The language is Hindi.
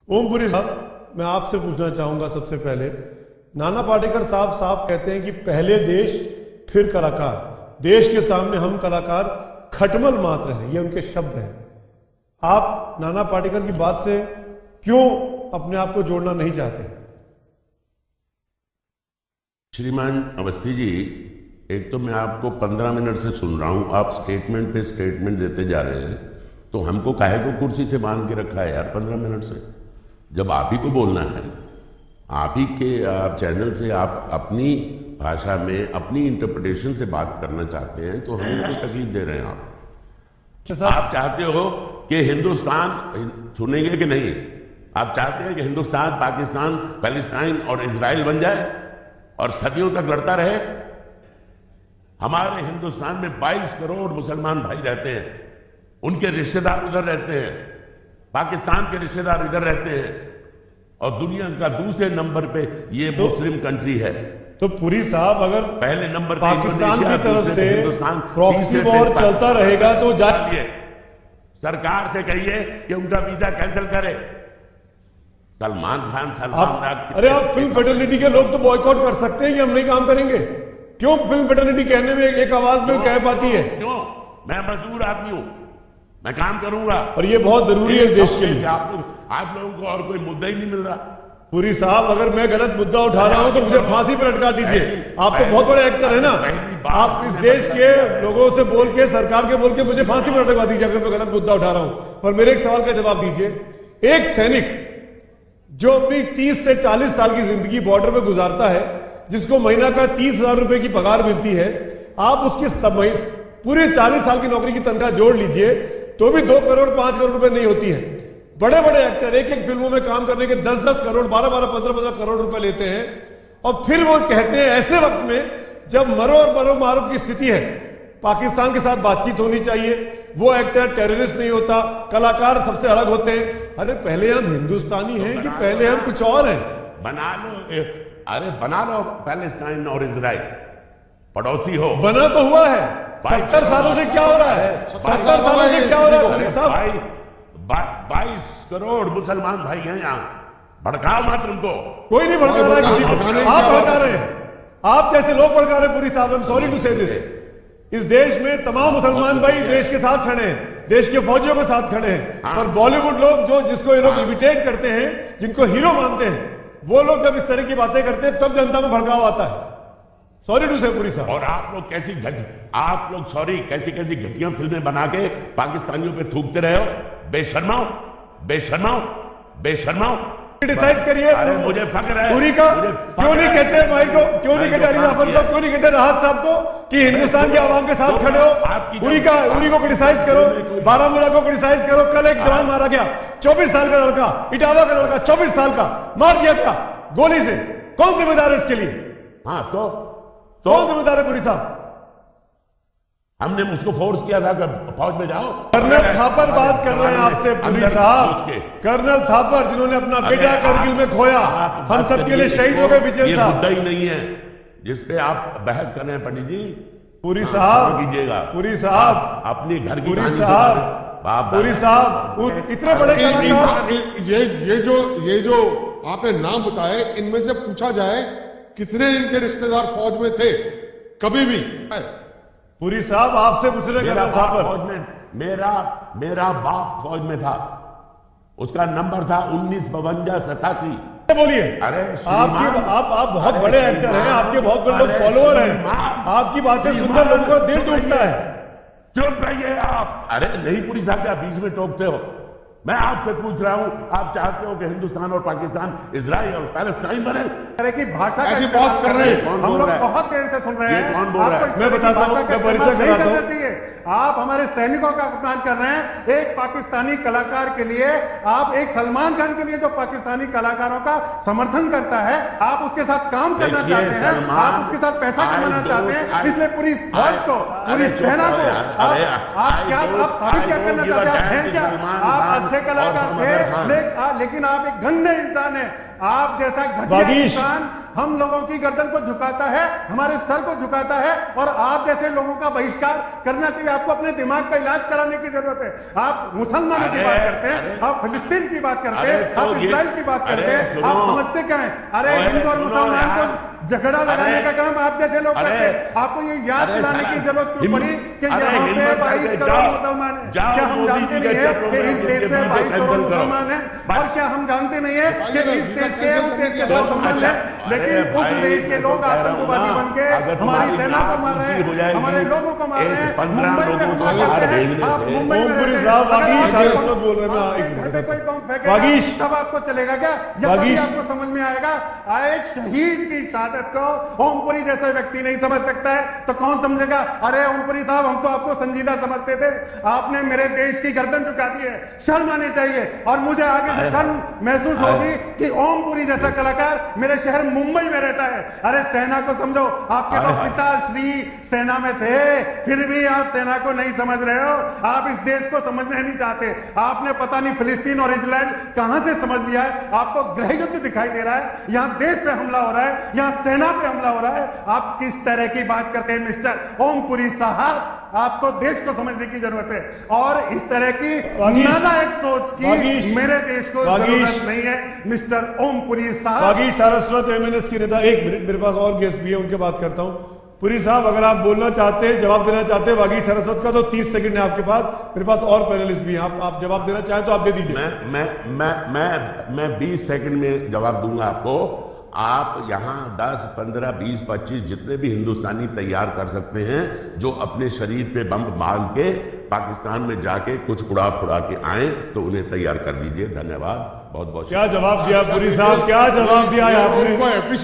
ओमपुरी साहब, मैं आपसे पूछना चाहूंगा सबसे पहले, नाना पाटेकर साहब साफ कहते हैं कि पहले देश फिर कलाकार, देश के सामने हम कलाकार खटमल मात्र हैं, ये उनके शब्द हैं। आप नाना पाटेकर की बात से क्यों अपने आप को जोड़ना नहीं चाहते? श्रीमान अवस्थी जी, एक तो मैं आपको 15 मिनट से सुन रहा हूं, आप स्टेटमेंट पे स्टेटमेंट देते जा रहे हैं, तो हमको काहे को कुर्सी से बांध के रखा है यार 15 मिनट से? जब आप ही को बोलना है, आप ही के आप चैनल से आप अपनी भाषा में अपनी इंटरप्रिटेशन से बात करना चाहते हैं, तो हमें कोई तकलीफ दे रहे हैं आप चाहते हो कि हिंदुस्तान सुनेंगे कि नहीं? आप चाहते हैं कि हिंदुस्तान, पाकिस्तान, पैलेस्टाइन और इजराइल बन जाए और सदियों तक लड़ता रहे? हमारे हिंदुस्तान में 22 करोड़ मुसलमान भाई रहते हैं, उनके रिश्तेदार उधर रहते हैं, पाकिस्तान के रिश्तेदार इधर रहते हैं, और दुनिया का दूसरे नंबर पे ये मुस्लिम कंट्री है। तो पुरी साहब, अगर पहले नंबर पाकिस्तान की तरफ से प्रॉक्सी वॉर चलता रहेगा तो जाइए, सरकार से कहिए कि उनका वीजा कैंसिल करे। सलमान खान अरे आप फिल्म फेटर्निटी के लोग तो बॉयकॉट कर सकते हैं कि हम नहीं काम करेंगे। क्यों फिल्म फेटर्निटी कहने में एक आवाज में कह पाती है? क्यों? मैं मजदूर आदमी हूं, मैं काम करूंगा, और ये बहुत जरूरी है इस देश के लिए। आप लोगों को और कोई मुद्दा ही नहीं मिल रहा। पुरी साहब, अगर मैं गलत मुद्दा उठा रहा हूं तो मुझे फांसी पर लटका दीजिए। आप तो बहुत बड़े एक्टर है ना, आप इस देश के लोगों से बोल के, सरकार के बोल के मुझे फांसी पर लटका दीजिए अगर मैं गलत मुद्दा उठा रहा हूं। पर मेरे एक सवाल का जवाब दीजिए। एक सैनिक जो अपनी 30 से 40 साल की जिंदगी बॉर्डर में गुजारता है, जिसको महीना का 30,000 रुपए की पगार मिलती है, आप उसकी समय पूरे 40 साल की नौकरी की तनख्वाह जोड़ लीजिए तो भी 2 करोड़ 5 करोड़ रुपए नहीं होती है। बड़े बड़े एक्टर एक एक फिल्मों में काम करने के 10-10 करोड़, 12-12, 15-15 करोड़ रुपए लेते हैं, और फिर वो कहते हैं ऐसे वक्त में जब मरो और मरो मारो की स्थिति है, पाकिस्तान के साथ बातचीत होनी चाहिए, वो एक्टर टेररिस्ट नहीं होता, कलाकार सबसे अलग होते हैं। अरे पहले हम हिंदुस्तानी हैं कि पहले हम कुछ और हैं? बना लो, अरे बना लो पैलेस्टाइन और इजराइल, पड़ोसी हो। बना तो हुआ है, 70 सालों से क्या हो रहा है? 70 सालों से क्या हो रहा है? 22 करोड़ मुसलमान भाई हैं यहाँ, भड़काओ मत उनको। कोई नहीं भड़का रहा है किसी को, आप भड़का रहे हैं, आप जैसे लोग भड़का रहे हैं। पुरी साहब, आई एम सॉरी टू से दिस, इस देश में तमाम मुसलमान भाई देश के साथ खड़े हैं, देश के फौजियों के साथ खड़े हैं, पर बॉलीवुड लोग जो जिसको ये लोग इमिटेट करते हैं, जिनको हीरो मानते हैं, वो लोग जब इस तरह की बातें करते हैं तब जनता में भड़काव आता है। सॉरी टू से पुरी साहब। और आप लोग कैसी कैसी घटिया फिल्में बना के पाकिस्तानियों पे थूकते रहे हो, बेशर्माओ बेशर्माओ बेशर्माओ। क्रिटिसाइज करिए, मुझे फक्र है पुरी का। क्यों नहीं कहते भाई को, क्यों नहीं कहते अली जाफर को, क्यों नहीं कहते राहत साहब को कि हिंदुस्तान के आवाम के साथ खड़े हो? उरी को क्रिटिसाइज करो, बारामूला को क्रिटिसाइज करो। कल एक जवान मारा गया, 24 साल का लड़का, इटावा का लड़का, 24 साल का मार दिया गया गोली से। कौन जिम्मेदार है इसके लिए? हाँ, तो कौन जिम्मेदार है पुरी साहब? हमने उसको फोर्स किया था कि फौज में जाओ। कर्नल थापर बात कर रहे हैं आपसे पुरी साहब, कर्नल थापर जिन्होंने अपना बेटा करगिल में खोया, हम सबके लिए शहीद हो गए विजय साहब। मुद्दा ही नहीं है जिसपे आप बहस कर रहे हैं पंडित जी। पुरी साहब कीजिएगा, पुरी साहब, अपनी घर की पुरी साहब, पुरी साहब, इतने बड़े ये जो आपने नाम बताए, इनमें से पूछा जाए कितने इनके रिश्तेदार फौज में थे कभी भी? पुरी साहब, आपसे पूछ रहे हैं फौज में, मेरा बाप फौज में था, उसका नंबर था 1952-87। बोलिए। अरे आप बहुत बड़े एक्टर हैं, आपके बहुत बड़े लोग फॉलोअर हैं, आपकी बातें सुनकर लोगों का दिल टूटता है। चुप रहिए आप। अरे नहीं पुरी साहब, क्या बीच में टोकते हो? मैं आपसे पूछ रहा हूं, आप चाहते हो कि हिंदुस्तान और पाकिस्तान, इजराइल और पैलेस्टाइन बने? तरह की भाषा ऐसी बात कर रहे हैं, हम लोग बहुत देर से सुन रहे हैं। कौन बोल रहा है? मैं बताता हूं, मैं परिचय कराता हूं। चाहिए, आप हमारे सैनिकों का अपमान कर रहे हैं। एक पाकिस्तानी कलाकार के लिए, आप एक सलमान खान के लिए जो पाकिस्तानी कलाकारों का समर्थन करता है, आप उसके साथ काम करना चाहते हैं, आप उसके साथ पैसा कमाना चाहते हैं, इसलिए पूरी फौज को, पूरी सेना को आप साबित क्या करना चाहते हैं? क्या आप अच्छे कलाकार थे, लेकिन आप एक गंदे इंसान हैं। आप जैसा घटिया वागीश। इंसान हम लोगों की गर्दन को झुकाता है, हमारे सर को झुकाता है, और आप जैसे लोगों का बहिष्कार करना चाहिए। आपको अपने दिमाग का इलाज कराने की जरूरत है। आप मुसलमानों की बात करते हैं, आप फिलिस्तीन की बात करते हैं, आप इजराइल की बात करते हैं, आप समझते क्या है? अरे हिंदू और मुसलमान को झगड़ा लगाने का काम आप जैसे लोग करते हैं। आपको ये याद दिलाने की जरूरत क्यों पड़ी कि यहाँ पे 22 करोड़ मुसलमान हैं? क्या हम जानते नहीं है कि इस देश में 22 करोड़ मुसलमान हैं? और क्या हम जानते नहीं है कि इस देश के उस देश के लोग संबंध है, लेकिन उस देश के लोग आतंकवादी बन के हमारी सेना को मार रहे हैं, हमारे लोगों को मार रहे हैं, मुंबई में हमला करते हैं। आप मुंबई में ओमपुरी रहते हैं, साहब, अगर वागीश आप साहब बोल रहे हैं, मैं एक घर पे मिनट। कोई बम फेंकेगा, वागीश। तब आपको चलेगा क्या? या तभी वागीश। आपको समझ में आएगा? एक शहीद की शहादत को ओमपुरी जैसा व्यक्ति नहीं समझ सकता है तो कौन समझेगा? अरे ओमपुरी साहब, हम तो आपको संजीदा समझते थे, आपने मेरे देश की गर्दन झुका दी है। शर्म आनी चाहिए, और मुझे आगे से शर्म महसूस होगी कि ओमपुरी जैसा कलाकार मेरे शहर मुंबई में रहता है। अरे सेना को समझो, आपके तो पिता श्री सेना में थे, फिर भी आप सेना को नहीं समझ रहे हो। आप इस देश को समझना नहीं चाहते। आपने पता नहीं फिलिस्तीन और इजराइल कहां से समझ लिया है। आपको गृह युद्ध दिखाई दे रहा है, यहां देश पे हमला हो रहा है, यहां सेना पे हमला हो रहा है। आप किस तरह की बात करते हैं मिस्टर ओमपुरी साहब? आपको देश को समझने की जरूरत है, और इस तरह की वागीश। नालायक सोच वागीश। की मेरे देश को वागीश। जरूरत नहीं है मिस्टर ओमपुरी साहब। बागी सारस्वत एमएनएस की नेता, एक मिनट, मेरे पास और गेस्ट भी है, उनके बात करता हूं। पुरी साहब, अगर आप बोलना चाहते हैं, जवाब देना चाहते हैं बागी सारस्वत का, तो 30 सेकंड है आपके पास। मेरे पास और पैनलिस्ट भी हैं, आप जवाब देना चाहें तो आप दे दीजिए। मैं 20 सेकंड में जवाब दूंगा आपको। आप यहां 10, 15, 20, 25 जितने भी हिंदुस्तानी तैयार कर सकते हैं, जो अपने शरीर पे बम बांध के पाकिस्तान में जाके कुछ उड़ा फुड़ा के आए, तो उन्हें तैयार कर दीजिए। धन्यवाद, बहुत बहुत। क्या जवाब दिया पुरी साहब, क्या जवाब दिया है आपने? उनको appreciate